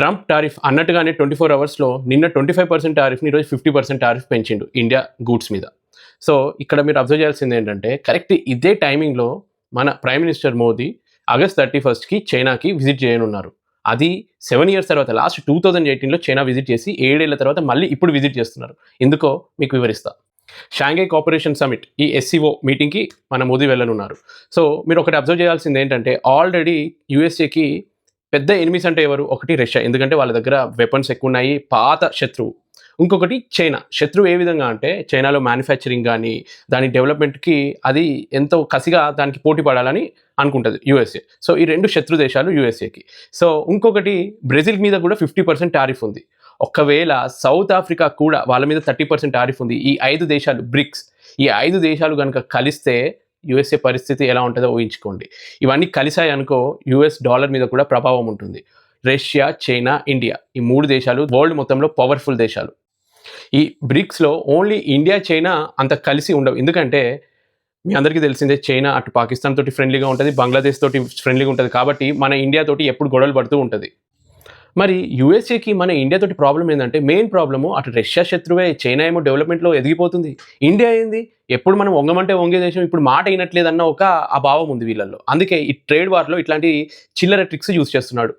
Trump tariff అన్నట్టుగానే 24 అవర్స్‌లో నిన్న 25% టారిఫ్‌ని ఈరోజు 50% టారిఫ్ పెంచిండు ఇండియా గూడ్స్ మీద. సో, ఇక్కడ మీరు అబ్జర్వ్ చేయాల్సిందేంటంటే కరెక్ట్ ఇదే టైమింగ్‌లో మన ప్రైమ్ మినిస్టర్ మోదీ ఆగస్ట్ 31కి చైనాకి విజిట్ చేయనున్నారు. అది 7 ఇయర్స్ తర్వాత లాస్ట్ 2018లో చైనా విజిట్ చేసి 7 ఏళ్ల తర్వాత మళ్ళీ ఇప్పుడు విజిట్ చేస్తున్నారు. ఎందుకో మీకు వివరిస్తా. షాంఘై కోఆపరేషన్ సమిట్ ఈ ఎస్‌సీఓ మీటింగ్‌కి మన మోదీ వెళ్ళనున్నారు. సో, మీరు ఒకటి అబ్జర్వ్ చేయాల్సిందేంటంటే ఆల్రెడీ యూఎస్ఏకి పెద్ద ఎనిమీస్ అంటే ఎవరు? ఒకటి రష్యా. ఎందుకంటే వాళ్ళ దగ్గర వెపన్స్ ఎక్కువున్నాయి. పాత శత్రువు. ఇంకొకటి చైనా. శత్రువు ఏ విధంగా అంటే చైనాలో మ్యానుఫ్యాక్చరింగ్ గానీ, దాని డెవలప్‌మెంట్‌కి అది ఎంతో కసిగా దానికి పోటీ పడాలని అనుకుంటది యూఎస్ఏ. సో, ఈ 2 శత్రు దేశాలు యూఎస్ఏకి. సో, ఇంకొకటి బ్రెజిల్ మీద కూడా 50% టారిఫ్ ఉంది. ఒకవేళ సౌత్ ఆఫ్రికా కూడా వాళ్ళ మీద 30% టారిఫ్ ఉంది. ఈ 5 దేశాలు బ్రిక్స్. ఈ 5 దేశాలు గనుక కలిస్తే యూఎస్ఏ పరిస్థితి ఎలా ఉంటదో ఊహించుకోండి. ఇవన్నీ కలిసాయనుకో యూఎస్ డాలర్ మీద కూడా ప్రభావం ఉంటుంది. రష్యా, చైనా, ఇండియా ఈ 3 దేశాలు వరల్డ్ మొత్తంలో పవర్‌ఫుల్ దేశాలు. ఈ బ్రిక్స్‌లో ఓన్లీ ఇండియా, చైనా అంత కలిసి ఉండవు. ఎందుకంటే మీ అందరికీ తెలిసిందే చైనా అటు పాకిస్తాన్ తోటి ఫ్రెండ్లీగా ఉంటది. బంగ్లాదేశ్ తోటి ఫ్రెండ్లీగా ఉంటది. కాబట్టి మన ఇండియా తోటి ఎప్పుడు గొడవలు పడుతూ ఉంటది. మరి యూఎస్ఏకి మన ఇండియా తోటి ప్రాబ్లమ్ ఏందంటే మెయిన్ ప్రాబ్లము అటు రష్యా శత్రువే, చైనా ఏమో డెవలప్‌మెంట్‌లో ఎదిగిపోతుంది. ఇండియా ఏంది ఎప్పుడు మనం వంగమంటే వంగే దేశం ఇప్పుడు మాట ఇనట్లేదన్న ఒక ఆ భావం ఉంది వీళ్ళల్లో. అందుకే ఈ ట్రేడ్ వార్‌లో ఇట్లాంటి చిల్లర ట్రిక్స్ యూజ్ చేస్తున్నాడు.